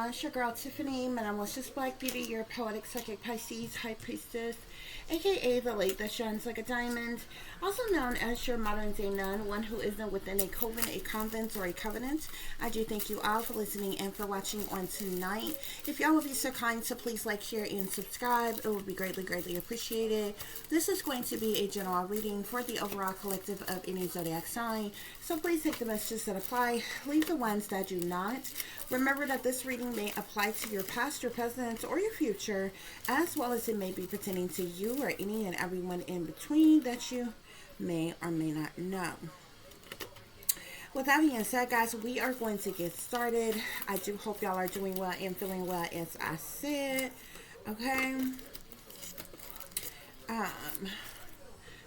It's your girl Tiffany, Metamorphosis Black Beauty, your poetic psychic Pisces High Priestess, aka the lady that shines like a diamond, also known as your modern day nun, one who isn't within a coven, a convent, or a covenant. I do thank you all for listening and for watching on tonight. If y'all would be so kind to please like, share, and subscribe, it would be greatly appreciated. This is going to be a general reading for the overall collective of any zodiac sign, so please take the messages that apply, leave the ones that do not. Remember that this reading may apply to your past, your present, or your future, as well as it may be pertaining to you or any and everyone in between that you may or may not know. With that being said, guys, we are going to get started. I do hope y'all are doing well and feeling well, as I said. Okay.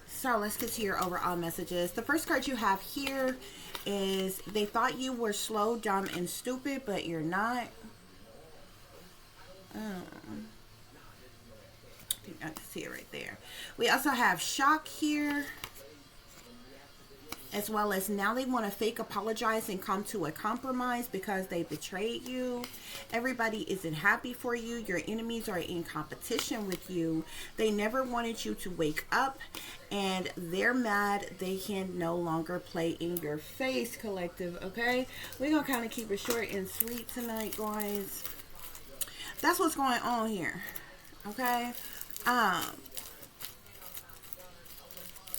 So let's get to your overall messages. The first card you have here is they thought you were slow, dumb, and stupid, but you're not. I think I can see it right there. We also have shock here, as well as now they want to fake apologize and come to a compromise because they betrayed you. Everybody isn't happy for you. Your enemies are in competition with you. They never wanted you to wake up, and they're mad they can no longer play in your face, collective. Okay, we're gonna kind of keep it short and sweet tonight, guys. That's what's going on here. Okay.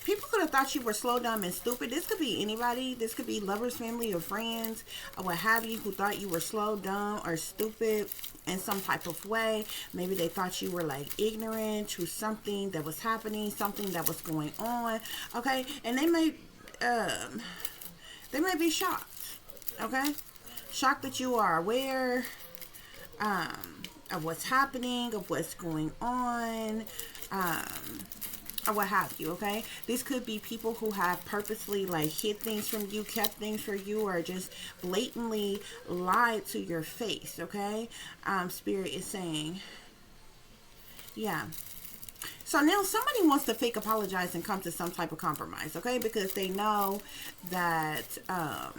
People could have thought you were slow, dumb, and stupid. This could be anybody. This could be lovers, family, or friends, or what have you, who thought you were slow, dumb, or stupid in some type of way. Maybe they thought you were like ignorant to something that was happening, something that was going on. Okay, and they may be shocked. Okay, shocked that you are aware of what's happening, of what's going on. Or what have you. Okay, these could be people who have purposely like hid things from you, kept things from you, or just blatantly lied to your face. Okay, Spirit is saying, yeah. So now somebody wants to fake apologize and come to some type of compromise. Okay, because they know that that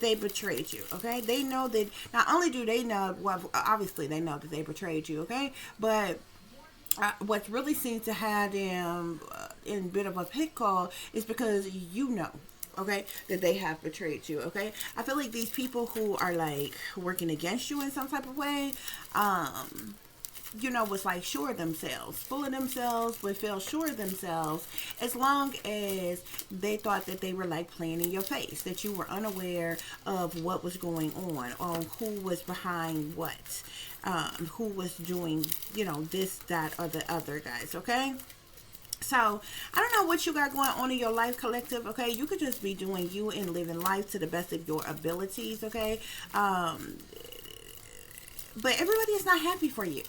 they betrayed you. Okay, they know that not only do they know, well, obviously they know that they betrayed you. Okay, but what really seems to have them in a bit of a pickle is because you know, okay, that they have betrayed you. Okay, I feel like these people who are like working against you in some type of way, you know, was like sure of themselves, full of themselves, but feel sure of themselves, as long as they thought that they were like playing in your face, that you were unaware of what was going on who was behind what, who was doing, you know, this, that, or the other, guys. Okay, so I don't know what you got going on in your life, collective. Okay, you could just be doing you and living life to the best of your abilities. Okay, but everybody is not happy for you.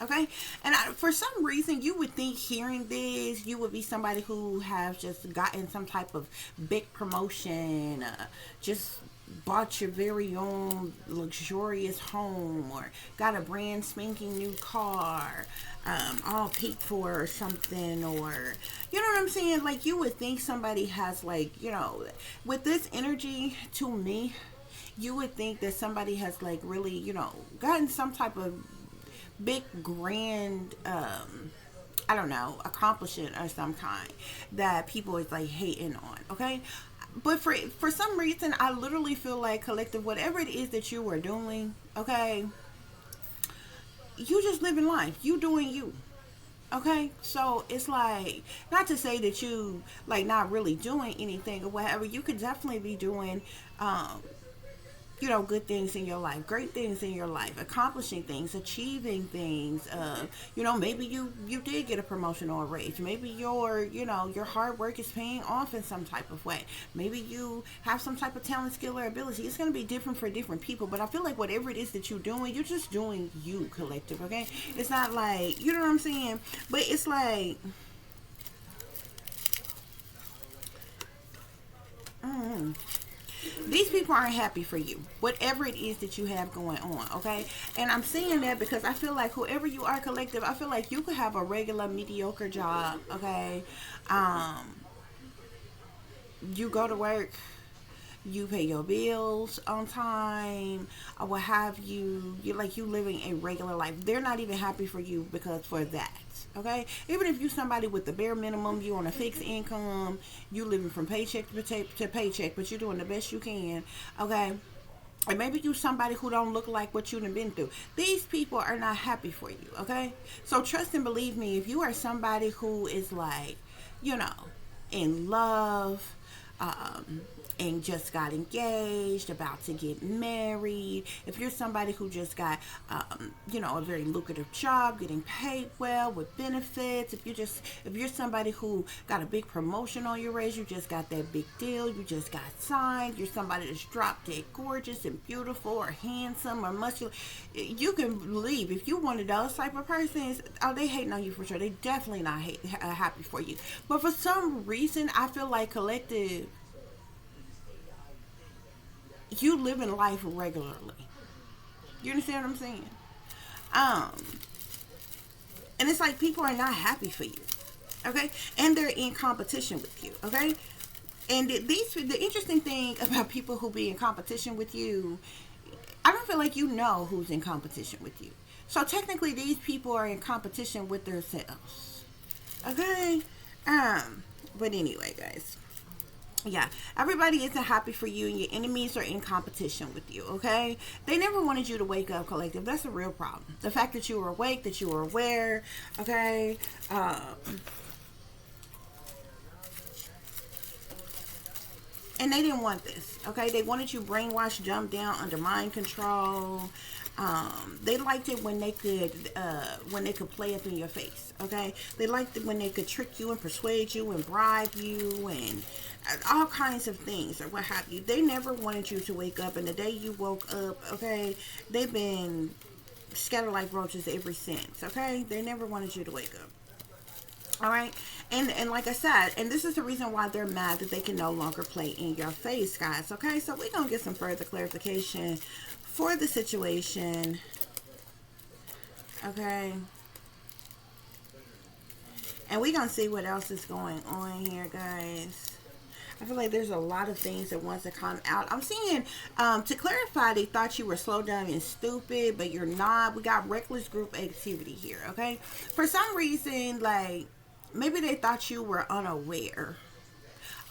Okay, and for some reason you would think hearing this, you would be somebody who has just gotten some type of big promotion, just bought your very own luxurious home, or got a brand spanking new car, all paid for or something, or you know what I'm saying, like you would think somebody has, like, you know, with this energy, to me, you would think that somebody has like really, you know, gotten some type of big grand I don't know, accomplishment of some kind that people is like hating on. Okay, but for some reason I literally feel like, collective, whatever it is that you are doing, okay, you just living life, you doing you. Okay, so it's like, not to say that you like not really doing anything or whatever. You could definitely be doing you know, good things in your life, great things in your life, accomplishing things, achieving things. You know, maybe you did get a promotion or a raise. Maybe your, you know, your hard work is paying off in some type of way. Maybe you have some type of talent, skill, or ability. It's going to be different for different people, but I feel like whatever it is that you're doing, you're just doing you, collective. Okay, it's not like, you know what I'm saying, but it's like, these people aren't happy for you, whatever it is that you have going on. Okay, and I'm saying that because I feel like whoever you are, collective, I feel like you could have a regular mediocre job. Okay, you go to work, you pay your bills on time, or what have you. You're like, you living a regular life. They're not even happy for you because for that. Okay, even if you somebody with the bare minimum, you on a fixed income, you living from paycheck to paycheck, but you're doing the best you can. Okay, and maybe you somebody who don't look like what you've been through. These people are not happy for you. Okay, so trust and believe me. If you are somebody who is like, you know, in love, um, and just got engaged, about to get married, if you're somebody who just got, a very lucrative job, getting paid well with benefits, if you're somebody who got a big promotion on your raise, you just got that big deal, you just got signed, you're somebody that's drop dead gorgeous and beautiful or handsome or muscular, you can believe if you one of those type of persons, oh, they hating on you for sure. They definitely not happy for you. But for some reason, I feel like collective, you live in life regularly. You understand what I'm saying? Um, and it's like people are not happy for you, okay? And they're in competition with you, okay? And the interesting thing about people who be in competition with you, I don't feel like you know who's in competition with you. So technically, these people are in competition with themselves, okay? But anyway, guys. Yeah, everybody isn't happy for you, and your enemies are in competition with you, okay? They never wanted you to wake up, collective. That's a real problem. The fact that you were awake, that you were aware, okay? And they didn't want this, okay? They wanted you brainwashed, dumbed down, under mind control. They liked it when they could play up in your face, okay? They liked it when they could trick you and persuade you and bribe you and all kinds of things or what have you. They never wanted you to wake up, and the day you woke up, okay, they've been scattered like roaches ever since, okay? They never wanted you to wake up. All right, and like I said, and this is the reason why they're mad that they can no longer play in your face, guys. Okay, so we're gonna get some further clarification for the situation. Okay, and we're gonna see what else is going on here, guys. I feel like there's a lot of things that wants to come out. I'm seeing, to clarify, they thought you were slow, dumb, and stupid, but you're not. We got reckless group activity here, okay? For some reason, like, maybe they thought you were unaware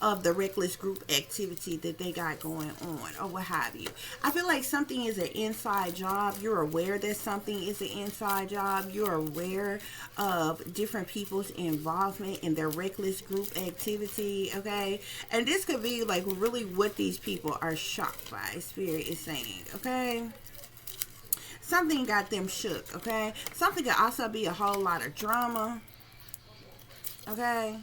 of the reckless group activity that they got going on or what have you. I feel like something is an inside job. You're aware that something is an inside job. You're aware of different people's involvement in their reckless group activity, okay? And this could be like really what these people are shocked by, Spirit is saying, okay? Something got them shook, okay? Something could also be a whole lot of drama, okay?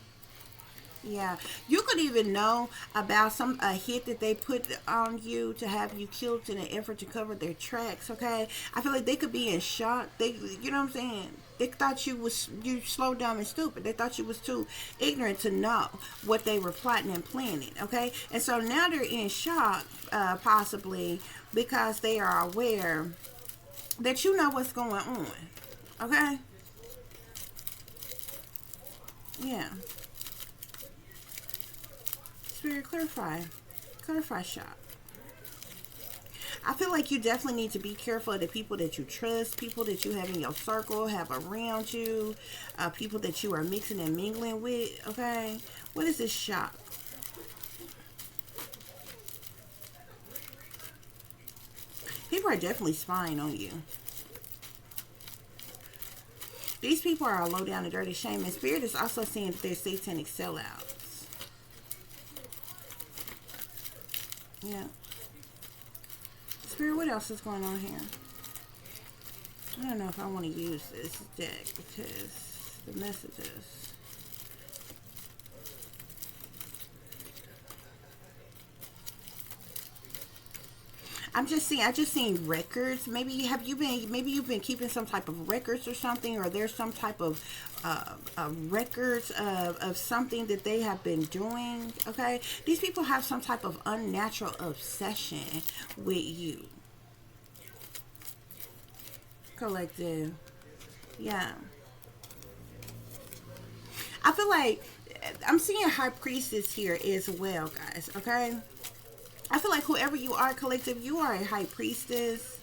Yeah, you could even know about a hit that they put on you to have you killed in an effort to cover their tracks. Okay, I feel like they could be in shock. You know what I'm saying? They thought you slow, dumb, and stupid. They thought you was too ignorant to know what they were plotting and planning. Okay, and so now they're in shock, possibly because they are aware that you know what's going on. Okay. Yeah. Spirit, clarify shop. I feel like you definitely need to be careful of the people that you trust, people that you have in your circle, have around you, people that you are mixing and mingling with, okay? What is this shop? People are definitely spying on you. These people are a low down and dirty shame, and Spirit is also saying that they're satanic sellouts. Yeah. Spirit, what else is going on here? I don't know if I want to use this deck because the messages. I just seen records. Maybe you've been keeping some type of records or something, or there's some type of records of something that they have been doing. Okay, these people have some type of unnatural obsession with you, collective. Yeah, I feel like I'm seeing High Priestess here as well, guys. Okay. I feel like whoever you are, collective, you are a high priestess.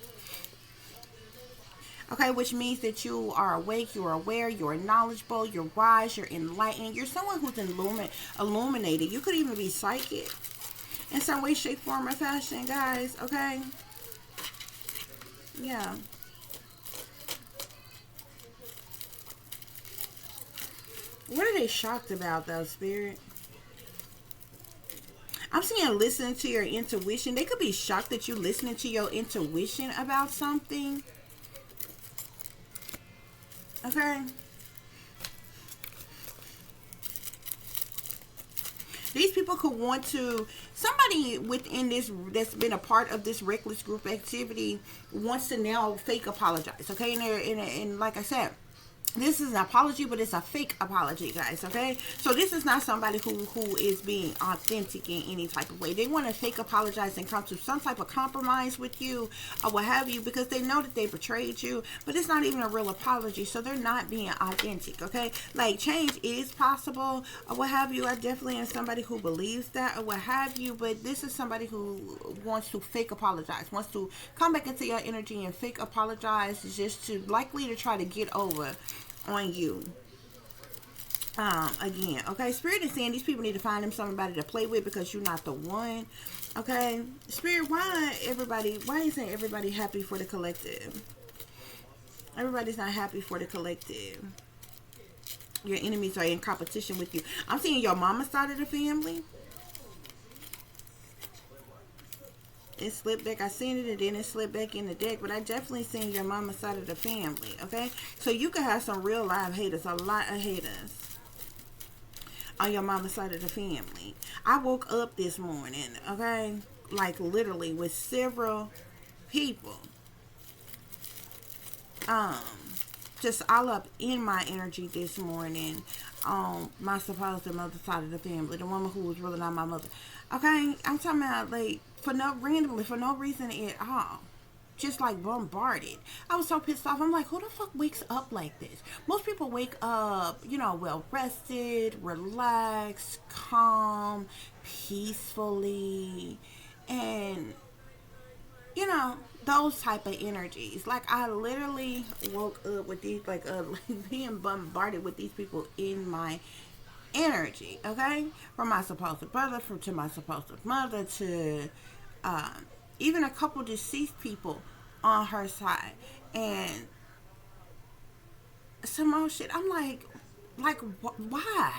Okay, which means that you are awake, you're aware, you're knowledgeable, you're wise, you're enlightened. You're someone who's illuminated. You could even be psychic in some way, shape, form, or fashion, guys. Okay? Yeah. What are they shocked about, though, Spirit? I'm saying listen to your intuition. They could be shocked that you listening to your intuition about something. Okay? These people could want to, somebody within this that's been a part of this reckless group activity wants to now fake apologize. Okay? And like I said, this is an apology, but it's a fake apology, guys. Okay, so this is not somebody who is being authentic in any type of way. They want to fake apologize and come to some type of compromise with you or what have you, because they know that they betrayed you, but it's not even a real apology, so they're not being authentic. Okay, like change is possible or what have you. I definitely am somebody who believes that or what have you, but this is somebody who wants to fake apologize, wants to come back into your energy and fake apologize, just to likely to try to get over on you again. Okay, Spirit is saying these people need to find them somebody to play with, because you're not the one. Okay, Spirit, why isn't everybody happy for the collective? Everybody's not happy for the collective. Your enemies are in competition with you. I'm seeing your mama's side of the family. It slipped back. I seen it and then it slipped back in the deck. But I definitely seen your mama's side of the family. Okay? So you could have some real live haters. A lot of haters on your mama's side of the family. I woke up this morning. Okay? Like literally with several people. Just all up in my energy this morning. My supposed mother's side of the family. The woman who was really not my mother. Okay? I'm talking about like for no reason at all. Just like bombarded. I was so pissed off. I'm like, who the fuck wakes up like this? Most people wake up, well rested, relaxed, calm, peacefully, and those type of energies. Like I literally woke up with these like being bombarded with these people in my energy. Okay, from my supposed brother, to my supposed mother, to even a couple deceased people on her side, and some more shit. I'm like why?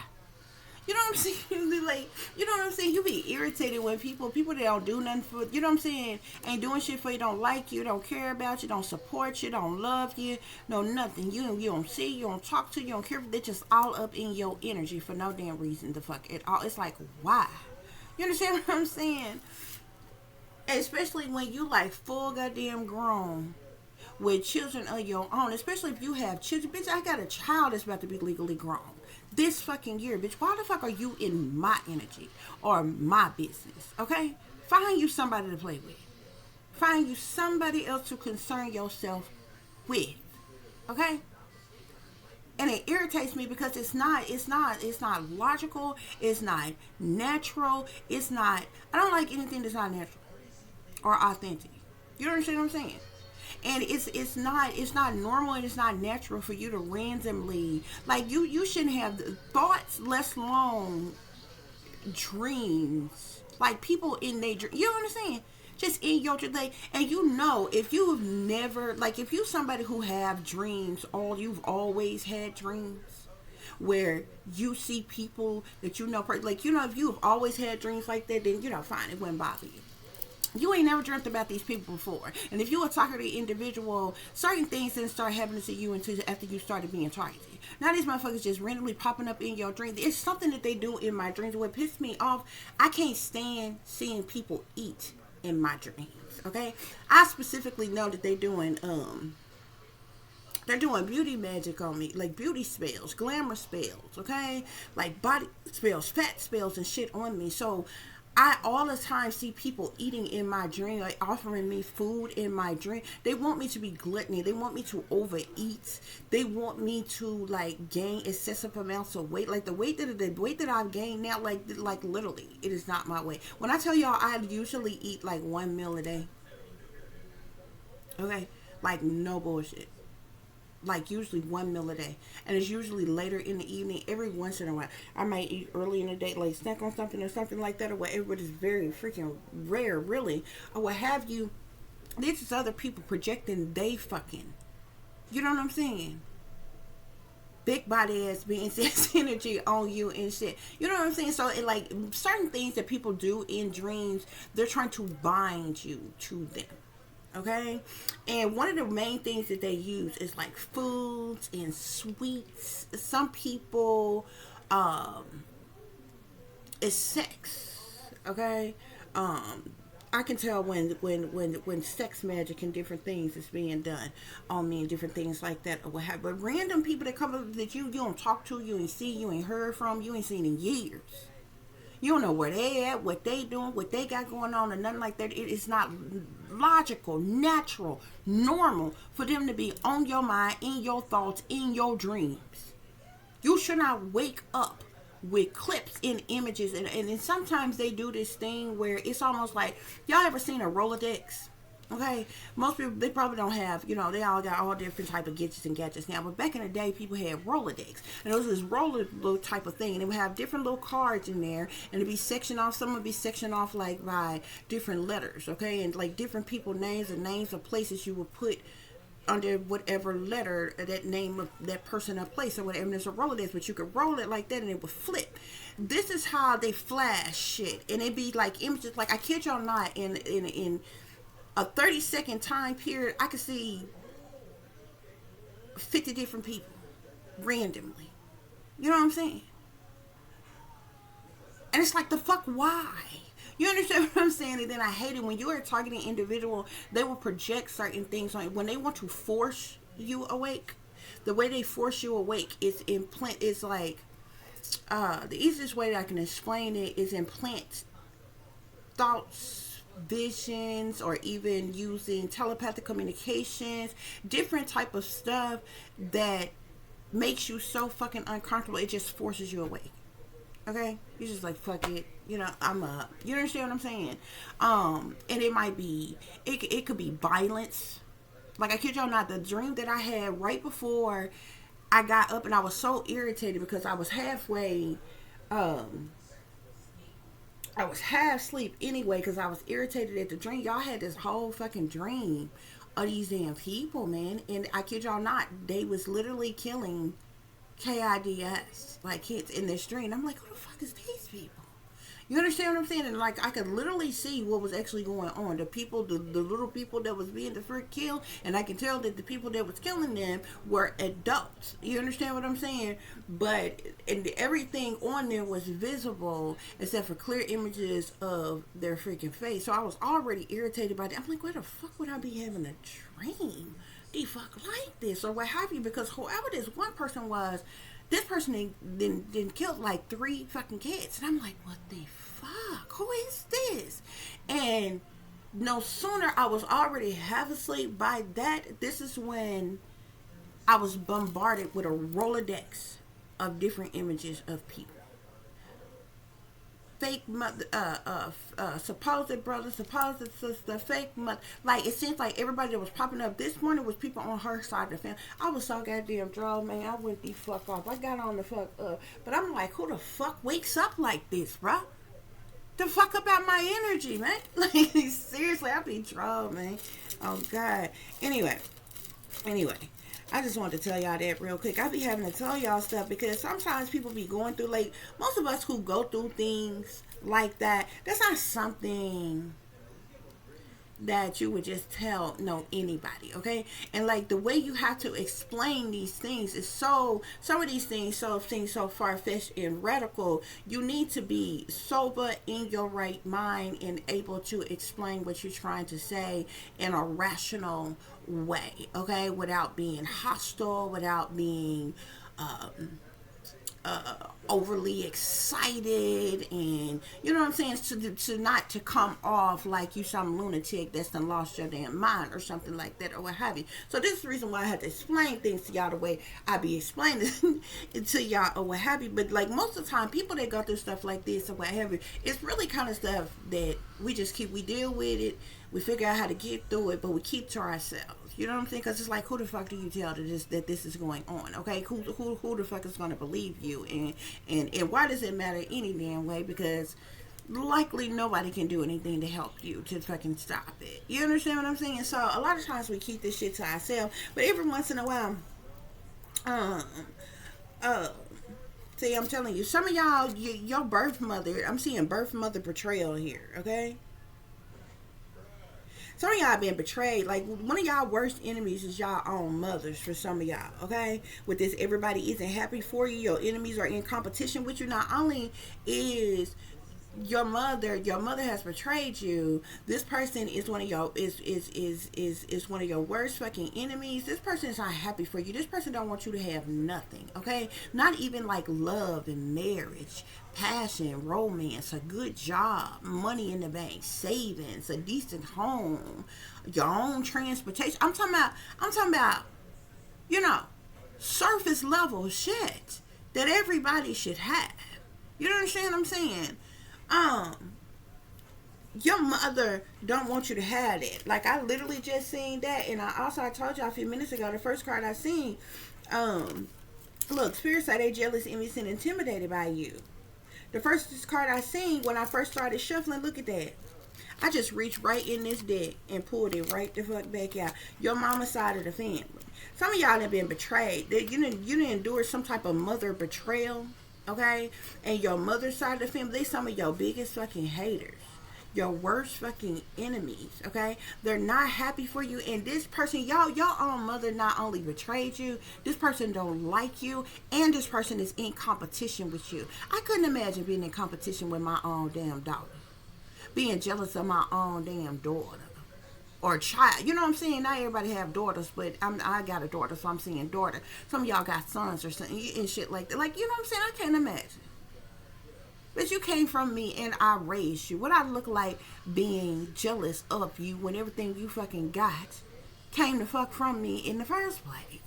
You know what I'm saying? Like, you know what I'm saying? You be irritated when people that don't do nothing for, you know what I'm saying, ain't doing shit for you, don't like you, don't care about you, don't support you, don't love you, no nothing. You don't see, you don't talk to, you don't care. They're just all up in your energy for no damn reason the fuck at all. It's like, why? You understand what I'm saying? Especially when you like full goddamn grown with children of your own, especially if you have children. Bitch, I got a child that's about to be legally grown this fucking year. Bitch, why the fuck are you in my energy or my business? Okay? Find you somebody to play with. Find you somebody else to concern yourself with. Okay? And it irritates me because it's not logical, it's not natural, I don't like anything that's not natural or authentic. You understand what I'm saying? And it's not normal, and it's not natural for you to randomly, like, you shouldn't have thoughts, less long dreams, like people in their dream. You know what I'm saying? Just in your dream, like, and if you've never, like, if you somebody who have dreams, you've always had dreams where you see people that like, if you've always had dreams like that, then fine, it wouldn't bother you. You ain't never dreamt about these people before. And if you were talking to the individual, certain things didn't start happening to you until after you started being targeted. Now these motherfuckers just randomly popping up in your dreams. It's something that they do in my dreams. What pisses me off, I can't stand seeing people eat in my dreams. Okay? I specifically know that they're doing beauty magic on me, like beauty spells, glamour spells, okay? Like body spells, fat spells and shit on me. So I all the time see people eating in my dream, like offering me food in my dream. They want me to be gluttony. They want me to overeat. They want me to like gain excessive amounts of weight. Like the weight that I've gained now, like literally, it is not my weight. When I tell y'all, I usually eat like one meal a day. Okay, like no bullshit. Like usually one meal a day, and it's usually later in the evening. Every once in a while I might eat early in the day, like snack on something or something like that, or whatever, but it's very freaking rare, really, or what have you. This is other people projecting they fucking, you know what I'm saying, big body ass being sex energy on you and shit, you know what I'm saying. So it like certain things that people do in dreams, they're trying to bind you to them. Okay, and one of the main things that they use is like foods and sweets. Some people, um is sex. Okay, I can tell when sex magic and different things is being done on me and different things like that or what have. But random people that come up that you don't talk to, you ain't see, you ain't heard from, you ain't seen in years. You don't know where they at, what they doing, what they got going on, or nothing like that. It is not logical, natural, normal for them to be on your mind, in your thoughts, in your dreams. You should not wake up with clips and images, and then sometimes they do this thing where it's almost like, y'all ever seen a Rolodex? Okay, most people, they probably don't have, they all got all different type of gadgets now, but back in the day people had Rolodex, and it was this roller little type of thing, and it would have different little cards in there, and it'd be sectioned off. Some would be sectioned off like by different letters, okay, and like different people names and names of places you would put under whatever letter that name of that person or place or whatever. And there's a Rolodex, but you could roll it like that and it would flip. This is how they flash shit, and it'd be like images. Like I kid y'all not, in a 30-second time period, I could see 50 different people randomly. You know what I'm saying? And it's like, the fuck, why? You understand what I'm saying? And then I hate it when you are targeting individual, they will project certain things on you. When they want to force you awake, the way they force you awake is implant. It's like, the easiest way that I can explain it is implant thoughts, visions, or even using telepathic communications, different type of stuff that makes you so fucking uncomfortable, it just forces you awake. Okay, you're just like, fuck it, I'm up. You understand what I'm saying? And it might be, it could be violence. Like I kid y'all not, the dream that I had right before I got up, and I was so irritated because I was halfway, I was half asleep anyway because I was irritated at the dream. Y'all had this whole fucking dream of these damn people, man. And I kid y'all not, they was literally killing KIDS, like kids in this dream. I'm like, who the fuck is these people? You understand what I'm saying? And like, I could literally see what was actually going on. The people, the little people that was being the freak killed, and I can tell that the people that was killing them were adults. You understand what I'm saying? But and everything on them was visible except for clear images of their freaking face. So I was already irritated by that. I'm like, where the fuck would I be having a dream? The fuck like this or what have you? Because whoever this one person was, this person didn't kill like 3 fucking kids. And I'm like, what the fuck? Who is this? And no sooner I was already half asleep by that, this is when I was bombarded with a Rolodex of different images of people. Fake mother, supposed brother, supposed sister, fake mother. Like, it seems like everybody that was popping up this morning was people on her side of the family. I was so goddamn drunk, man. I went the fuck off. I got on the fuck up. But I'm like, who the fuck wakes up like this, bro? The fuck about my energy, man. Like, seriously, I be drunk, man. Oh, God. Anyway. I just wanted to tell y'all that real quick. I be having to tell y'all stuff because sometimes people be going through, like, most of us who go through things like that, that's not something that you would just tell anybody, okay? And like the way you have to explain these things is some of these things so far-fetched and radical. You need to be sober, in your right mind, and able to explain what you're trying to say in a rational way, okay? Without being hostile, without being overly excited, and you know what I'm saying, to not to come off like you some lunatic that's done lost your damn mind or something like that or what have you. So this is the reason why I had to explain things to y'all the way I be explaining it to y'all or what have you. But like most of the time, people that go through stuff like this or what have you, it's really kind of stuff that we deal with it, we figure out how to get through it, but we keep to ourselves. You know what I'm saying? Because it's like, who the fuck do you tell that this is going on? Okay, who the fuck is going to believe you? And why does it matter any damn way? Because likely nobody can do anything to help you to fucking stop it. You understand what I'm saying? So a lot of times we keep this shit to ourselves, but every once in a while, see, I'm telling you, some of y'all, your birth mother, I'm seeing birth mother betrayal here. Okay. Some of y'all been betrayed. Like, one of y'all worst enemies is y'all own mothers for some of y'all, okay? With this, everybody isn't happy for you. Your enemies are in competition with you. Not only is your mother has betrayed you, this person is one of your is one of your worst fucking enemies. This person is not happy for you. This person don't want you to have nothing, okay? Not even like love and marriage, passion, romance, a good job, money in the bank, savings, a decent home, your own transportation. I'm talking about, you know, surface level shit that everybody should have. You understand what I'm saying? Your mother don't want you to have it. Like, I literally just seen that, and I told y'all a few minutes ago, the first card I seen, look, spirits say they jealous, envious, and intimidated by you. The first card I seen when I first started shuffling, look at that. I just reached right in this deck and pulled it right the fuck back out. Your mama's side of the family. Some of y'all have been betrayed. You didn't endure some type of mother betrayal. Okay? And your mother's side of the family, they some of your biggest fucking haters. Your worst fucking enemies. Okay? They're not happy for you. And this person, your own mother not only betrayed you, this person don't like you, and this person is in competition with you. I couldn't imagine being in competition with my own damn daughter. Being jealous of my own damn daughter. Or child. You know what I'm saying? Not everybody have daughters, but I got a daughter, so I'm saying daughter. Some of y'all got sons or something and shit like that. Like, you know what I'm saying? I can't imagine. But you came from me and I raised you. What I look like being jealous of you when everything you fucking got came the fuck from me in the first place.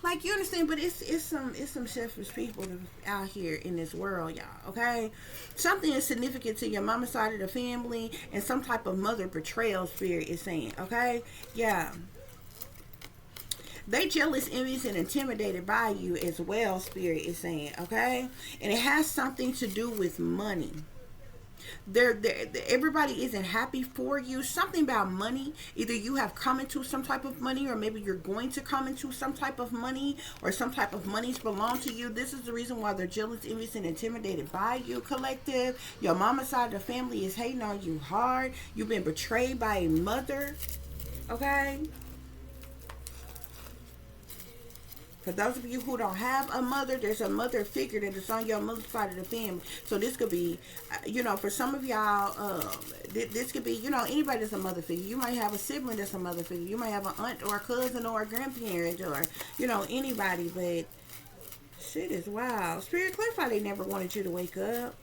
Like, you understand? But it's some selfish people out here in this world, y'all. Okay, something is significant to your mama's side of the family, and some type of mother betrayal spirit is saying. Okay, yeah. They jealous, envious, and intimidated by you as well, spirit is saying. Okay, and it has something to do with money. Everybody isn't happy for you. Something about money. Either you have come into some type of money, or maybe you're going to come into some type of money, or some type of monies belong to you. This is the reason why they're jealous, envious, and intimidated by you, collective. Your mama's side of the family is hating on you hard. You've been betrayed by a mother. Okay? For those of you who don't have a mother, there's a mother figure that is on your mother's side of the family. So this could be, you know, for some of y'all, this could be, you know, anybody that's a mother figure. You might have a sibling that's a mother figure. You might have an aunt or a cousin or a grandparent or, you know, anybody. But shit is wild. Spirit clarify they never wanted you to wake up.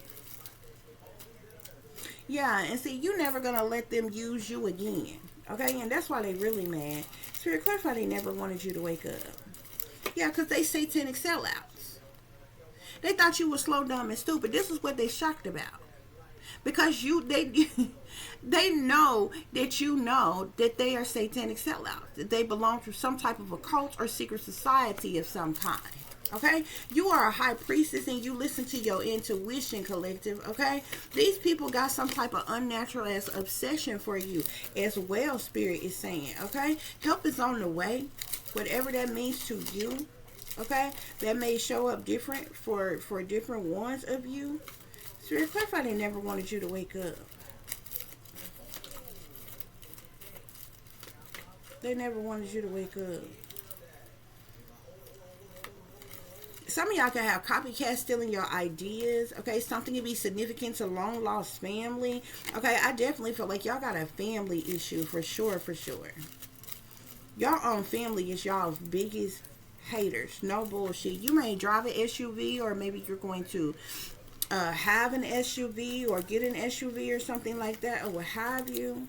Yeah, and see, you never gonna let them use you again. Okay, and that's why they really mad. Spirit clarify they never wanted you to wake up. Yeah, because they satanic sellouts. They thought you were slow, dumb, and stupid. This is what they shocked about. Because they know that you know that they are satanic sellouts. That they belong to some type of a cult or secret society of some kind. Okay? You are a high priestess and you listen to your intuition, collective. Okay? These people got some type of unnatural ass obsession for you as well, spirit is saying. Okay? Help is on the way. Whatever that means to you, okay, that may show up different for different ones of you. Spirit clarify they never wanted you to wake up. They never wanted you to wake up. Some of y'all can have copycats stealing your ideas. Okay, something can be significant to long lost family. Okay, I definitely feel like y'all got a family issue for sure, for sure. Your own family is y'all's biggest Haters. No bullshit. You may drive an SUV, or maybe you're going to have an SUV or get an SUV or something like that, or what have you.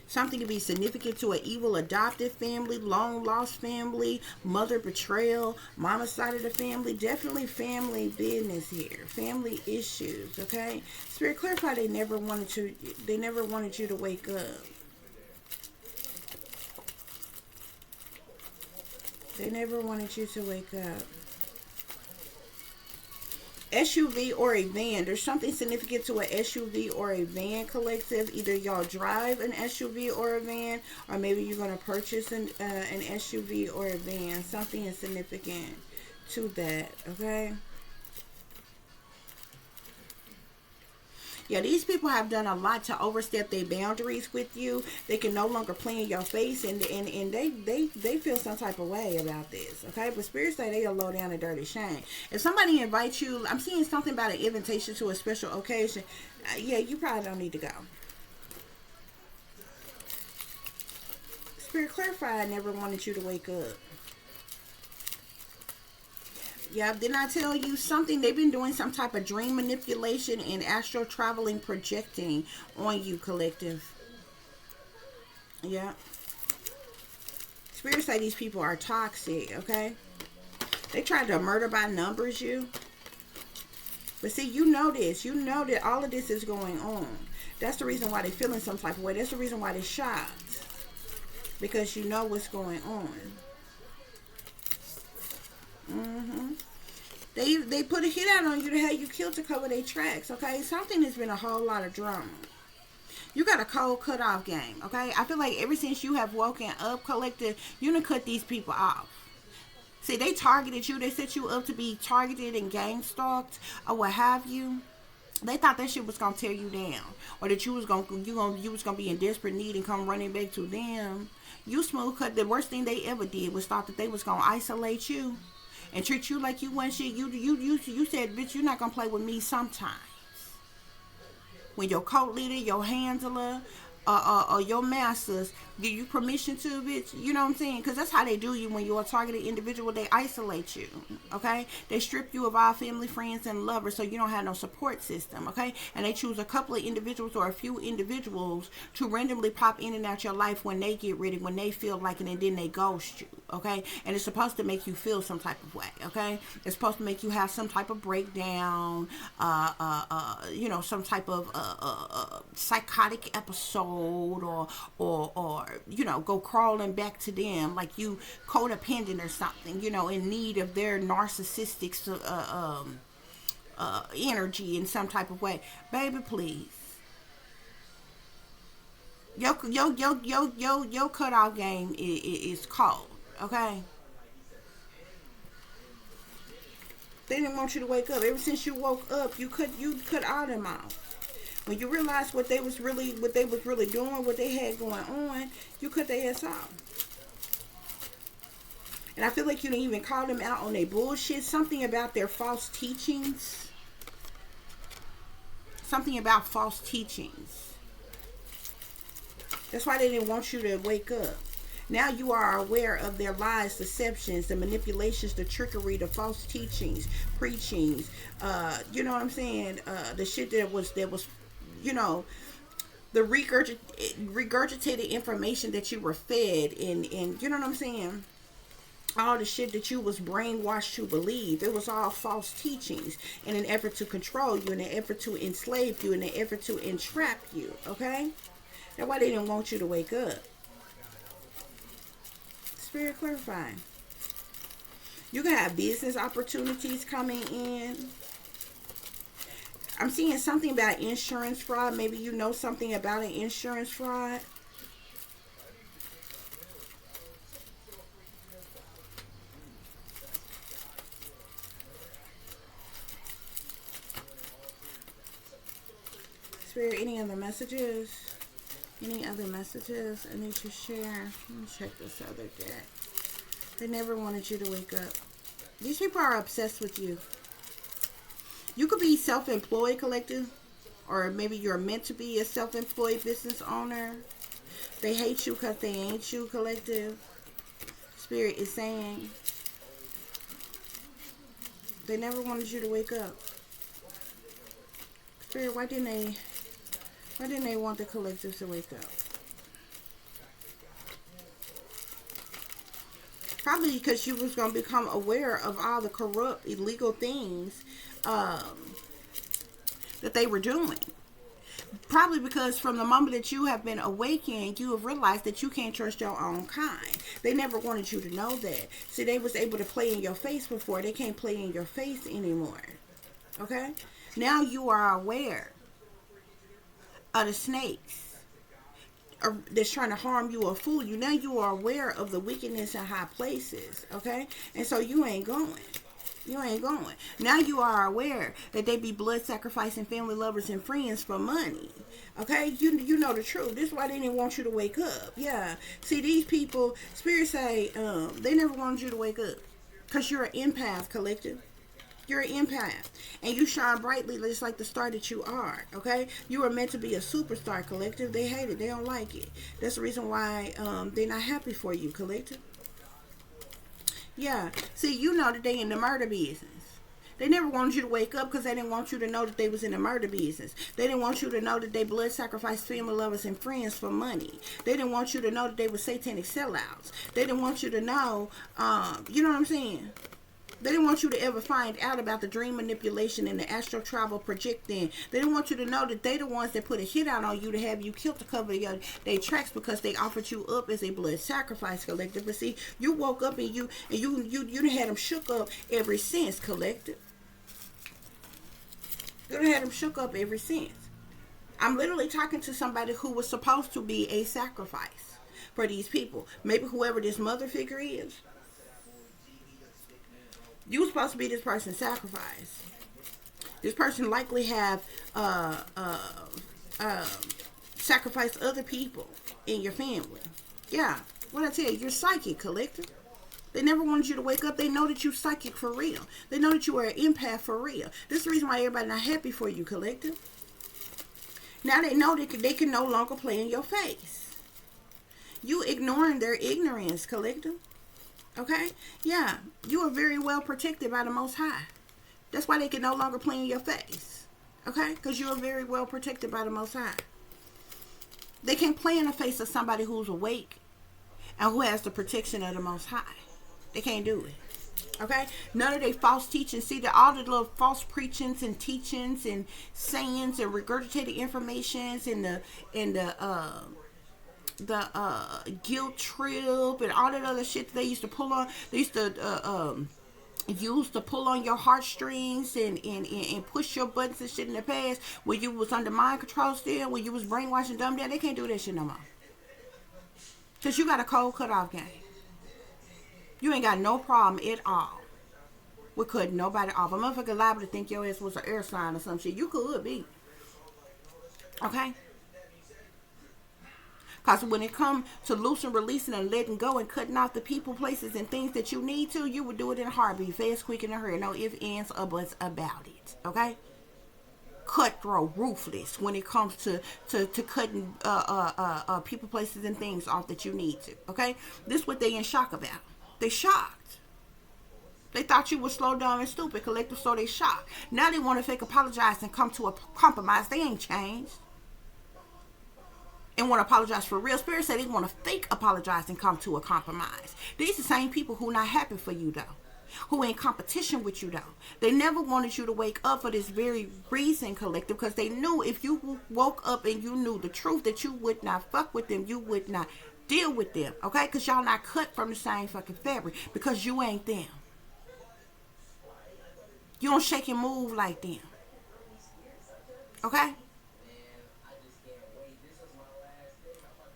Something to be significant to an evil adopted family, long lost family, mother betrayal, mama side of the family. Definitely family business here. Family issues, okay? Spirit, clarify they never wanted you to wake up. They never wanted you to wake up. SUV or a van. There's something significant to an SUV or a van, collective. Either y'all drive an SUV or a van, or maybe you're going to purchase an SUV or a van. Something is significant to that, okay? Yeah, these people have done a lot to overstep their boundaries with you. They can no longer play in your face, and they feel some type of way about this, okay? But spirits say they are low down and dirty shame. If somebody invites you, I'm seeing something about an invitation to a special occasion. Yeah, you probably don't need to go. Spirit, clarify I never wanted you to wake up. Yeah, didn't I tell you something? They've been doing some type of dream manipulation and astral traveling, projecting on you, collective. Yeah. Spirits say these people are toxic, okay? They tried to murder by numbers you. But see, you know this. You know that all of this is going on. That's the reason why they're feeling some type of way. That's the reason why they're shocked. Because you know what's going on. They put a hit out on you to have you killed to cover their tracks, okay? Something has been a whole lot of drama. You got a cold cutoff game, okay? I feel like ever since you have woken up, collective, you done cut these people off. See, they targeted you. They set you up to be targeted and gang stalked or what have you. They thought that shit was gonna tear you down, or that you was gonna be in desperate need and come running back to them. You smooth cut. The worst thing they ever did was thought that they was gonna isolate you and treat you like you wasn't shit. You said, bitch, you're not gonna play with me sometimes. When your cult leader, your handler, or your masters give you permission to, bitch, you know what I'm saying? Because that's how they do you when you're a targeted individual. They isolate you, okay? They strip you of all family, friends, and lovers, so you don't have no support system, okay? And they choose a couple of individuals or a few individuals to randomly pop in and out your life when they get ready, when they feel like it, and then they ghost you, okay? And it's supposed to make you feel some type of way, okay? It's supposed to make you have some type of breakdown, you know, some type of psychotic episode, or you know, go crawling back to them like you codependent or something, you know, in need of their narcissistic energy in some type of way. Baby, please. Your cutoff game is cold, okay? They didn't want you to wake up. Ever since you woke up, you cut all them out. When you realized what they was really doing, what they had going on, you cut their ass off. And I feel like you didn't even call them out on their bullshit. Something about their false teachings. Something about false teachings. That's why they didn't want you to wake up. Now you are aware of their lies, deceptions, the manipulations, the trickery, the false teachings, preachings. You know what I'm saying? The shit that was, you know, the regurgitated information that you were fed, and you know what I'm saying? All the shit that you was brainwashed to believe. It was all false teachings in an effort to control you, in an effort to enslave you, in an effort to entrap you, okay? That's why they didn't want you to wake up. Spirit, clarifying. You can have business opportunities coming in. I'm seeing something about insurance fraud. Maybe you know something about an insurance fraud. Spirit, any other messages? Any other messages I need to share? Let me check this other deck. They never wanted you to wake up. These people are obsessed with you. You could be self-employed, collective, or maybe you're meant to be a self-employed business owner. They hate you because they ain't you, collective. Spirit is saying they never wanted you to wake up. Spirit, why didn't they want the collective to wake up? Probably because you was going to become aware of all the corrupt, illegal things that they were doing. Probably because from the moment that you have been awakened, you have realized that you can't trust your own kind. They never wanted you to know that. See, they was able to play in your face before. They can't play in your face anymore. Okay? Now you are aware of the snakes that's trying to harm you or fool you. Now you are aware of the wickedness in high places. Okay? And so you ain't going. You ain't going. Now you are aware that they be blood sacrificing family, lovers, and friends for money. Okay? You know the truth. This is why they didn't want you to wake up. Yeah. See, these people, Spirit say, they never wanted you to wake up. Because you're an empath, collective. You're an empath. And you shine brightly just like the star that you are. Okay? You are meant to be a superstar, collective. They hate it. They don't like it. That's the reason why they're not happy for you, collective. Yeah. See, you know that they in the murder business. They never wanted you to wake up because they didn't want you to know that they was in the murder business. They didn't want you to know that they blood sacrificed family, lovers, and friends for money. They didn't want you to know that they were satanic sellouts. They didn't want you to know, you know what I'm saying? They didn't want you to ever find out about the dream manipulation and the astral travel projecting. They didn't want you to know that they the ones that put a hit out on you to have you killed to cover their tracks because they offered you up as a blood sacrifice, collective. But see, you woke up and you had them shook up ever since, collective. You done had them shook up ever since. I'm literally talking to somebody who was supposed to be a sacrifice for these people. Maybe whoever this mother figure is. You were supposed to be this person's sacrifice. This person likely have sacrificed other people in your family. Yeah. What I tell you, you're psychic, collective. They never wanted you to wake up. They know that you're psychic for real. They know that you are an empath for real. This is the reason why everybody not happy for you, collective. Now they know that they can no longer play in your face. You ignoring their ignorance, collective. Okay? Yeah. You are very well protected by the Most High. That's why they can no longer play in your face. Okay? Because you are very well protected by the Most High. They can't play in the face of somebody who's awake and who has the protection of the Most High. They can't do it. Okay? None of their false teachings. See, all the little false preachings and teachings and sayings and regurgitated informations and the guilt trip and all that other shit that they used to pull on. They used to use to pull on your heartstrings and push your buttons and shit in the past when you was under mind control still, when you was brainwashing dumb down. They can't do that shit no more. Because you got a cold cutoff game. You ain't got no problem at all with cutting nobody off. A motherfucker liable to think your ass was an air sign or some shit. You could be. Okay? Because when it comes to loosing, releasing, and letting go and cutting off the people, places, and things that you need to, you would do it in a heartbeat. Fast, quick, and a hurry. No ifs, ands, or buts about it. Okay? Cutthroat, ruthless when it comes to cutting people, places, and things off that you need to. Okay? This is what they in shock about. They shocked. They thought you were slow, dumb, and stupid, collective, so they shocked. Now they want to fake apologize and come to a compromise. They ain't changed. And want to apologize for real. Spirit said they want to fake apologize and come to a compromise. These are the same people who not happy for you, though. Who in competition with you, though. They never wanted you to wake up for this very reason, collective, because they knew if you woke up and you knew the truth that you would not fuck with them, you would not deal with them, okay? Because y'all not cut from the same fucking fabric, because you ain't them. You don't shake and move like them, okay?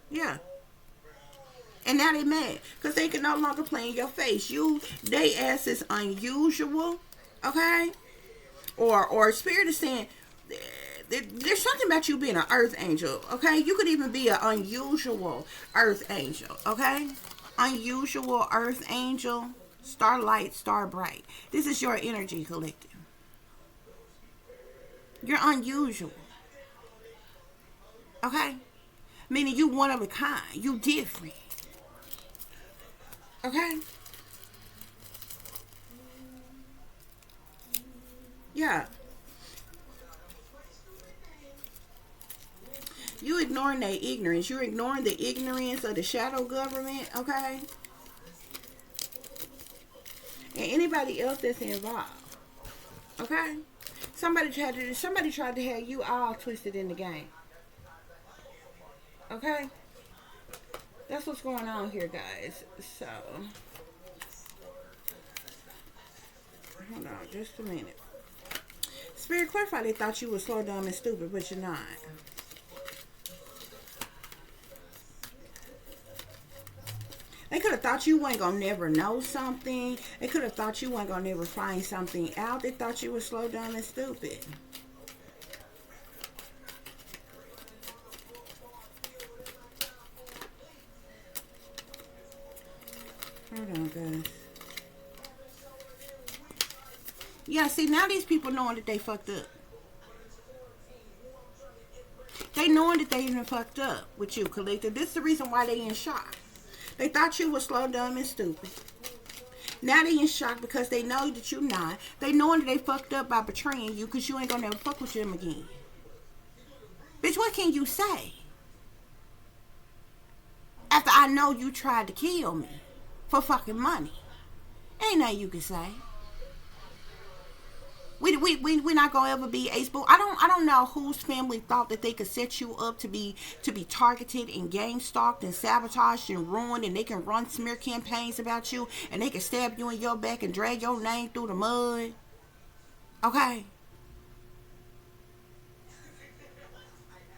Yeah. And now they mad because they can no longer play in your face. They ass is unusual, okay? Or Spirit is saying there's something about you being an earth angel, okay? You could even be an unusual earth angel, okay? Unusual earth angel, starlight, star bright. This is your energy, collective. You're unusual, okay? Meaning you one of a kind. You different. Okay? Yeah. You ignoring their ignorance. You're ignoring the ignorance of the shadow government, okay? And anybody else that's involved. Okay? Somebody tried to have you all twisted in the game. Okay? That's what's going on here, guys. So, hold on just a minute. Spirit, clarify, they thought you were slow, dumb, and stupid, but you're not. They could have thought you weren't gonna never know something. They could have thought you weren't gonna never find something out. They thought you were slow, dumb, and stupid. Hold on, guys. Yeah, see, now these people knowing that they fucked up. They knowing that they even fucked up with you, collective. This is the reason why they in shock. They thought you were slow, dumb, and stupid. Now they in shock because they know that you're not. They knowing that they fucked up by betraying you because you ain't gonna never fuck with them again. Bitch, what can you say? After I know you tried to kill me for fucking money. Ain't nothing you can say. We're not gonna ever be ace boo. I don't know whose family thought that they could set you up to be targeted and game stalked and sabotaged and ruined, and they can run smear campaigns about you, and they can stab you in your back and drag your name through the mud. Okay?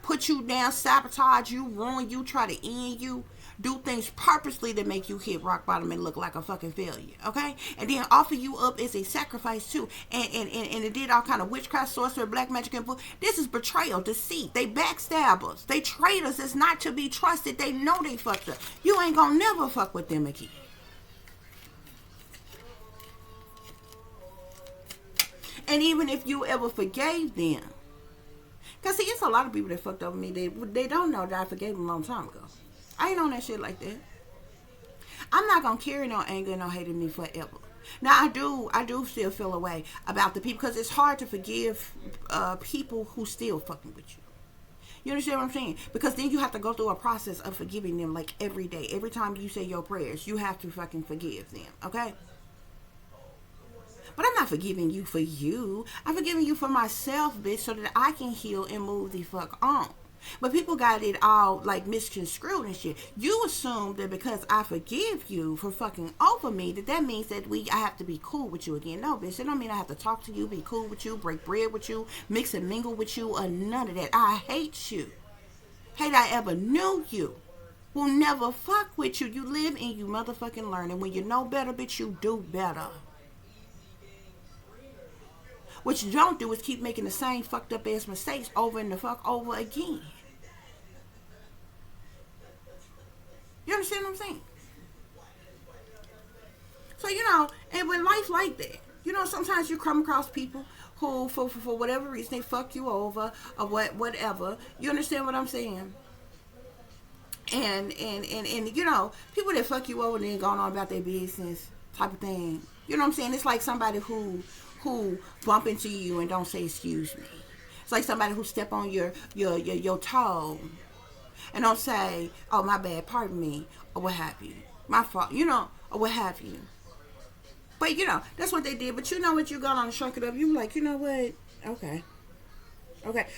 Put you down, sabotage you, ruin you, try to end you. Do things purposely to make you hit rock bottom and look like a fucking failure, okay? And then offer you up as a sacrifice too. And it did all kind of witchcraft, sorcery, black magic, and this is betrayal, deceit. They backstabbers. They traitors that's not to be trusted. They know they fucked up. You ain't gonna never fuck with them again. And even if you ever forgave them, because see, it's a lot of people that fucked over me. They don't know that I forgave them a long time ago. I ain't on that shit like that. I'm not gonna carry no anger and no hate in me forever. Now I do still feel a way about the people because it's hard to forgive people who still fucking with you. You understand what I'm saying? Because then you have to go through a process of forgiving them like every day. Every time you say your prayers, you have to fucking forgive them. Okay? But I'm not forgiving you for you. I'm forgiving you for myself, bitch, so that I can heal and move the fuck on. But people got it all like misconstrued and shit. You assume that because I forgive you for fucking over me, that means that I have to be cool with you again. No, bitch, that don't mean I have to talk to you, be cool with you, break bread with you, mix and mingle with you, or none of that. I hate you. Hate I ever knew you. Will never fuck with you. You live and you motherfucking learn. And when you know better, bitch, you do better. What you don't do is keep making the same fucked up ass mistakes over and the fuck over again. You understand what I'm saying? So, and when life like that, sometimes you come across people who, for whatever reason, they fuck you over or whatever. You understand what I'm saying? And people that fuck you over and then going on about their business type of thing. You know what I'm saying? It's like somebody who bump into you and don't say excuse me. It's like somebody who step on your toe and don't say, oh, my bad, pardon me, or what have you. My fault, or what have you. But, that's what they did. But you know what? You got on and shrunk it up. You like, you know what? Okay.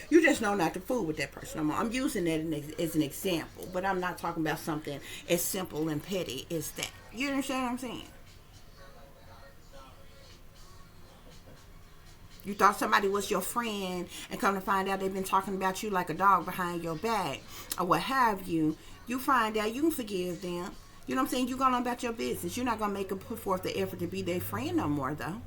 You just know not to fool with that person no more. I'm using that as an example. But I'm not talking about something as simple and petty as that. You understand what I'm saying? You thought somebody was your friend and come to find out they've been talking about you like a dog behind your back or what have you. You find out you can forgive them. You know what I'm saying? You going on about your business. You're not going to make them put forth the effort to be their friend no more, though.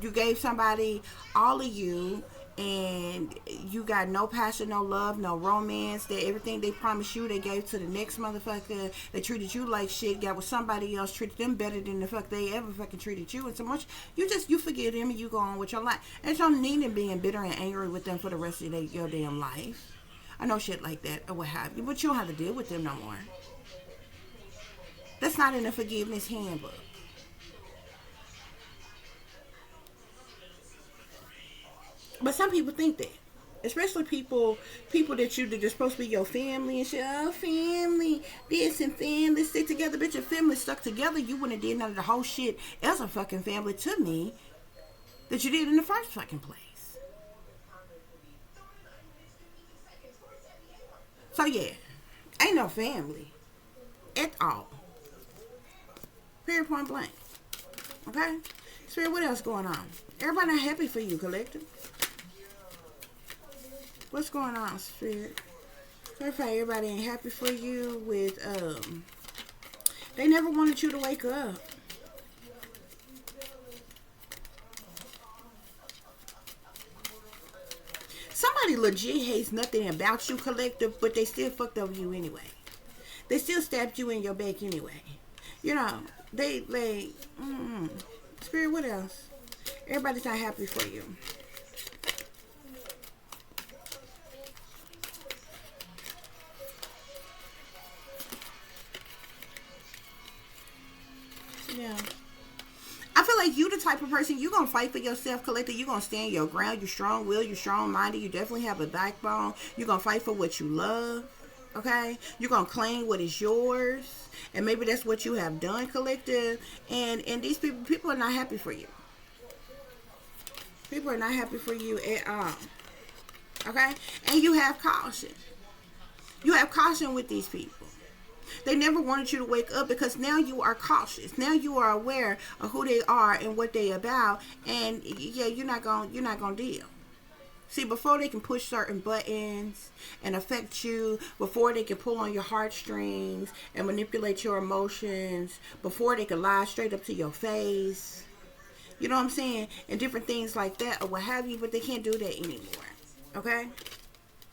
You gave somebody all of you and you got no passion, no love, no romance. That everything they promised you, they gave to the next motherfucker. They treated you like shit. Got with somebody else, treated them better than the fuck they ever fucking treated you. And so much, you forget them and you go on with your life. And it's no need in being bitter and angry with them for the rest of your damn life. I know shit like that or what have you, but you don't have to deal with them no more. That's not in the forgiveness handbook. But some people think that. Especially people that are supposed to be your family and shit. Oh, family, this and family stick together. Bitch, your family stuck together. You wouldn't have did none of the whole shit as a fucking family to me that you did in the first fucking place. So yeah, ain't no family at all. Period, point blank. Okay? Spirit, what else going on? Everybody not happy for you, collective. What's going on, Spirit? Clarify, everybody ain't happy for you with, they never wanted you to wake up. Somebody legit hates nothing about you, collective, but they still fucked over you anyway. They still stabbed you in your back anyway. You know, Spirit, what else? Everybody's not happy for you. Yeah. I feel like you the type of person, you gonna fight for yourself, collective. You gonna stand your ground. You strong will. You strong minded. You definitely have a backbone. You gonna fight for what you love. Okay, you're gonna claim what is yours, and maybe that's what you have done, collective. And these people are not happy for you. People are not happy for you at all. Okay, and you have caution. You have caution with these people. They never wanted you to wake up because now you are cautious. Now you are aware of who they are and what they about, and yeah, you're not gonna deal. See, before they can push certain buttons and affect you, before they can pull on your heartstrings and manipulate your emotions, before they can lie straight up to your face, you know what I'm saying, and different things like that or what have you, but they can't do that anymore. Okay?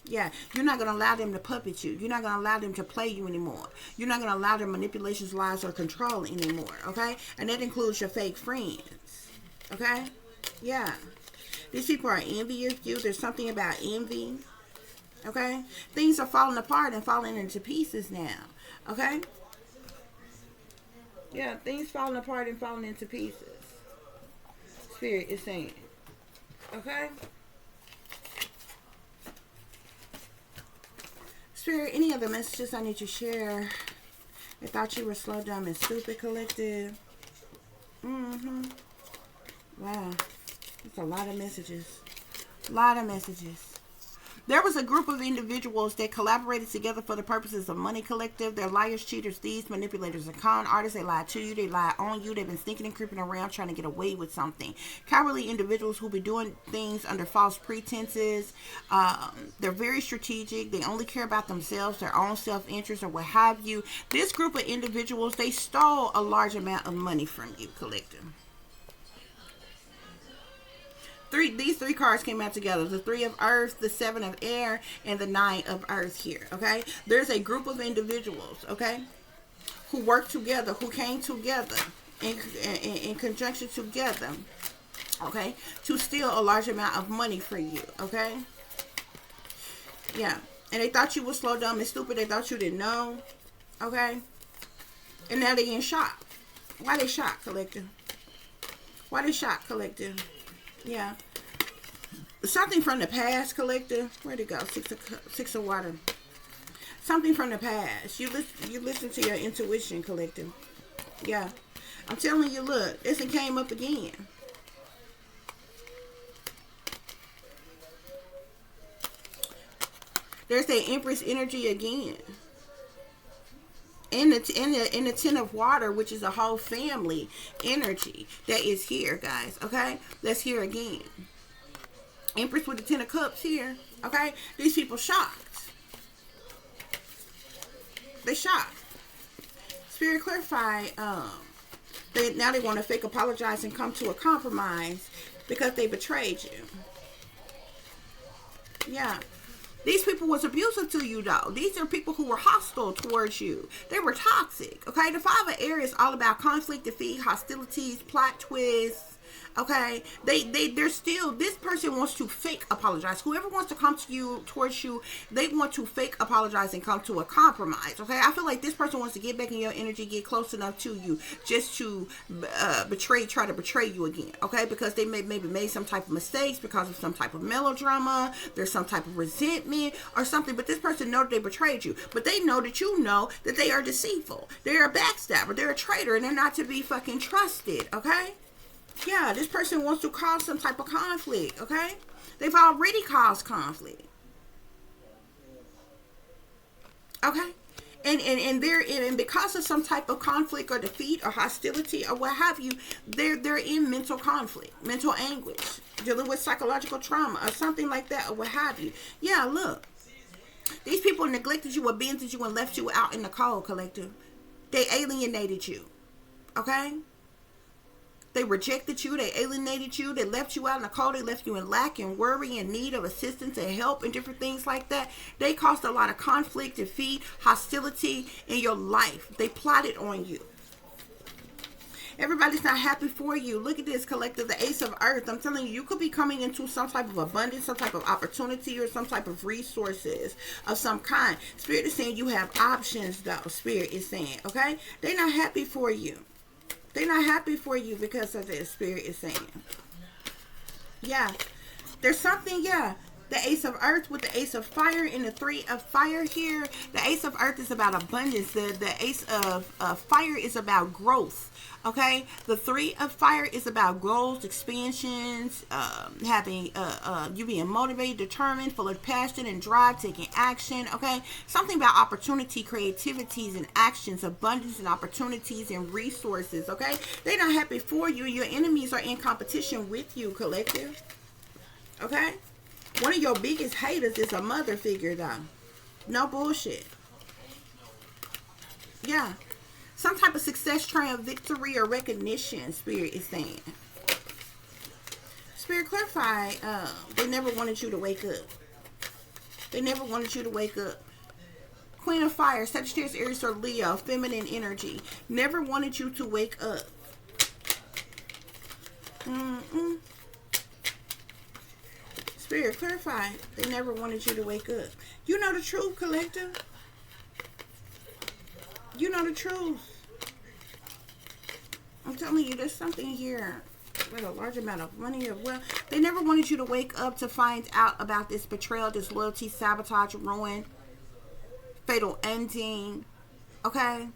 Yeah, you're not going to allow them to puppet you. You're not going to allow them to play you anymore. You're not going to allow their manipulations, lies, or control anymore, okay? And that includes your fake friends, okay? Yeah. These people are envious of you. There's something about envy, okay? Things are falling apart and falling into pieces now, okay? Yeah, things falling apart and falling into pieces. Spirit is saying, okay? Spirit, any other messages I need to share? I thought you were slow, dumb, and stupid, collective. Wow. That's a lot of messages. A lot of messages. There was a group of individuals that collaborated together for the purposes of money, collective. They're liars, cheaters, thieves, manipulators, and con artists. They lie to you. They lie on you. They've been sneaking and creeping around trying to get away with something. Cowardly individuals who be doing things under false pretenses. They're very strategic. They only care about themselves, their own self-interest, or what have you. This group of individuals, they stole a large amount of money from you, collective. These three cards came out together. The 3 of Earth, the 7 of Air, and the 9 of Earth here, okay? There's a group of individuals, okay, who worked together, who came together in conjunction together, okay, to steal a large amount of money for you, okay? Yeah. And they thought you were slow, dumb, and stupid. They thought you didn't know, okay? And now they in shock. Why they shocked, collective? Why they shocked, collective? Yeah. Something from the past, collective. Where'd it go? Six of water. Something from the past. You listen to your intuition, collective. Yeah. I'm telling you, look, this one came up again. There's that Empress energy again. In the 10 of water, which is a whole family energy that is here, guys, okay? That's here again. Empress with the 10 of cups here, okay? These people shocked. They shocked. Spirit clarify, now they want to fake apologize and come to a compromise because they betrayed you. Yeah. These people was abusive to you, though. These are people who were hostile towards you. They were toxic, okay? The Five of Air is all about conflict, defeat, hostilities, plot twists, okay? They're still, this person wants to fake apologize. Whoever wants to come to you, towards you, they want to fake apologize and come to a compromise, okay? I feel like this person wants to get back in your energy, get close enough to you just to try to betray you again, okay? Because they maybe made some type of mistakes because of some type of melodrama, there's some type of resentment or something, but this person knows they betrayed you, but they know that you know that they are deceitful, they're a backstabber, they're a traitor, and they're not to be fucking trusted, okay? Yeah, this person wants to cause some type of conflict, okay? They've already caused conflict. Okay? And because of some type of conflict or defeat or hostility or what have you, they're in mental conflict, mental anguish, dealing with psychological trauma or something like that or what have you. Yeah, look. These people neglected you, abandoned you, and left you out in the cold, collective. They alienated you. Okay? They rejected you, they alienated you, they left you out in the cold, they left you in lack and worry and need of assistance and help and different things like that. They caused a lot of conflict, defeat, hostility in your life. They plotted on you. Everybody's not happy for you. Look at this, collective, the Ace of Earth. I'm telling you, you could be coming into some type of abundance, some type of opportunity, or some type of resources of some kind. Spirit is saying you have options, though. Spirit is saying, okay? They're not happy for you. They're not happy for you because of this, Spirit is saying. Yeah. There's something, yeah. The Ace of Earth with the Ace of Fire and the Three of Fire here. The Ace of Earth is about abundance. The Ace of Fire is about growth. Okay? The Three of Fire is about goals, expansions, having you being motivated, determined, full of passion and drive, taking action. Okay? Something about opportunity, creativities, and actions, abundance and opportunities and resources. Okay? They're not happy for you. Your enemies are in competition with you, collective. Okay? One of your biggest haters is a mother figure, though. No bullshit. Yeah. Some type of success, triumph, victory, or recognition, Spirit is saying. Spirit, clarify. They never wanted you to wake up. They never wanted you to wake up. Queen of Fire, Sagittarius, Aries, or Leo, feminine energy. Never wanted you to wake up. Spirit, clarify. They never wanted you to wake up. You know the truth, collective. You know the truth. I'm telling you, there's something here with a large amount of money or wealth. They never wanted you to wake up to find out about this betrayal, disloyalty, sabotage, ruin, fatal ending. Okay?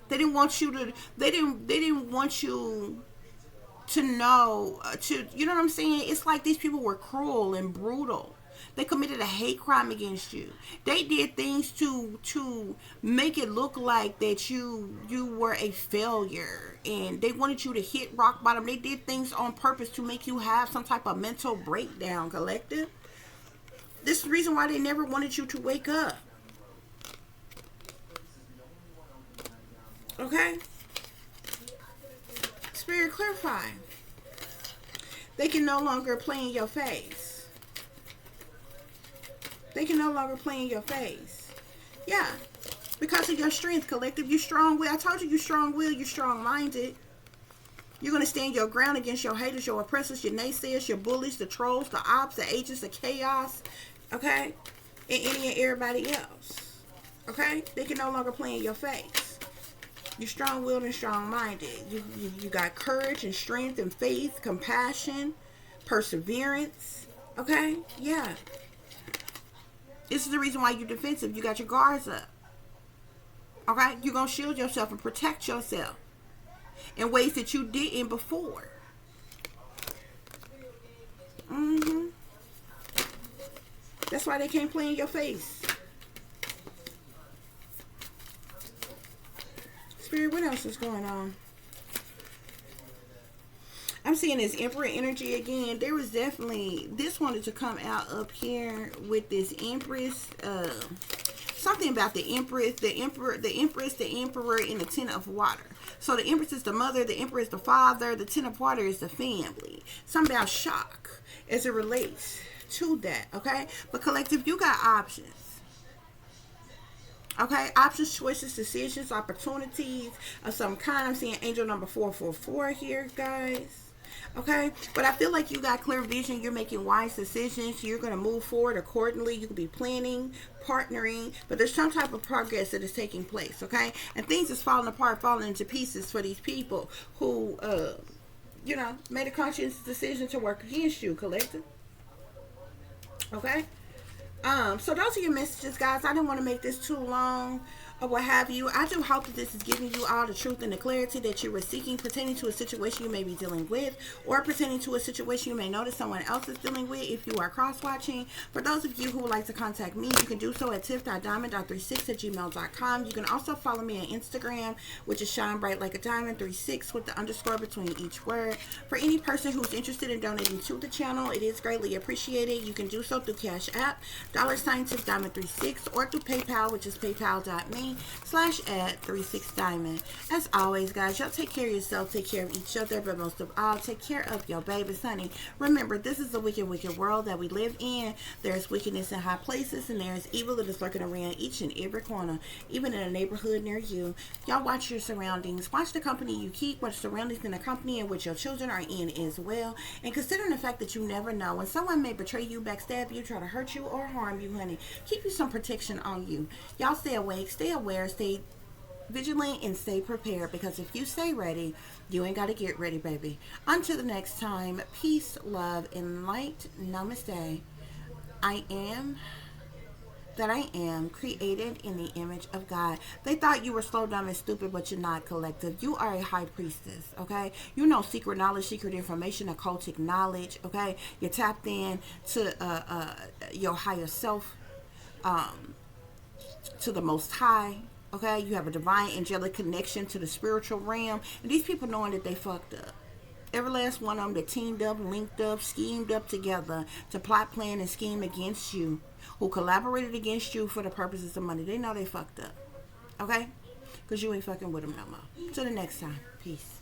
They didn't want you to, they didn't want you to know, you know what I'm saying? It's like these people were cruel and brutal. They committed a hate crime against you. They did things to make it look like that you were a failure, and they wanted you to hit rock bottom. They did things on purpose to make you have some type of mental breakdown, collective. This is the reason why they never wanted you to wake up. Okay? Spirit, clarify. They can no longer play in your face. They can no longer play in your face. Yeah. Because of your strength, collective. You strong-willed. I told you strong-willed. You're strong-minded. You're going to stand your ground against your haters, your oppressors, your naysayers, your bullies, the trolls, the ops, the agents, the chaos. Okay? And any and everybody else. Okay? They can no longer play in your face. You're strong-willed and strong-minded. You got courage and strength and faith, compassion, perseverance. Okay? Yeah. This is the reason why you're defensive. You got your guards up. Okay? You're going to shield yourself and protect yourself in ways that you didn't before. That's why they can't play in your face. Spirit, what else is going on? I'm seeing this Emperor energy again. There was definitely, this wanted to come out up here with this Empress. Something about the Empress, the Emperor, the Empress, the Emperor, and the Ten of Water. So the Empress is the mother, the Emperor is the father, the Ten of Water is the family. Something about shock as it relates to that, okay? But collective, you got options. Okay, options, choices, decisions, opportunities of some kind. I'm seeing angel number 444 here, guys. Okay, but I feel like you got clear vision. You're making wise decisions. You're going to move forward accordingly. You could be planning, partnering, but there's some type of progress that is taking place. Okay, and things is falling apart, falling into pieces for these people who, made a conscious decision to work against you, collective. Okay. So those are your messages, guys. I didn't want to make this too long or what have you. I do hope that this is giving you all the truth and the clarity that you were seeking pertaining to a situation you may be dealing with, or pertaining to a situation you may notice someone else is dealing with if you are cross-watching. For those of you who would like to contact me, you can do so at tiff.diamond.36@gmail.com. You can also follow me on Instagram, which is shine bright like a diamond 36 with the underscore between each word. For any person who's interested in donating to the channel, it is greatly appreciated. You can do so through CASHAPP, $TIFF-Diamond36, or through PayPal, which is paypal.me/@36diamond. As always, guys, y'all take care of yourself, take care of each other, but most of all, take care of your babies, honey. Remember, this is a wicked, wicked world that we live in. There's wickedness in high places, and there's evil that is lurking around each and every corner, even in a neighborhood near you. Y'all watch your surroundings. Watch the company you keep, watch surroundings in the company in which your children are in as well. And considering the fact that you never know when someone may betray you, backstab you, try to hurt you, or harm you, honey, keep you some protection on you. Y'all stay awake, stay aware, stay vigilant, and stay prepared, because if you stay ready, you ain't got to get ready, baby. Until the next time, peace, love, and light. Namaste. I am that I am, created in the image of God. They thought you were slow, dumb, and stupid, but you're not, collective. You are a high priestess, okay? You know secret knowledge, secret information, occultic knowledge, okay? You're tapped in to your higher self, to the Most High, okay? You have a divine angelic connection to the spiritual realm, and these people knowing that they fucked up. Every last one of them that teamed up, linked up, schemed up together to plot, plan, and scheme against you, who collaborated against you for the purposes of money, they know they fucked up, okay? Because you ain't fucking with them no more. Till the next time. Peace.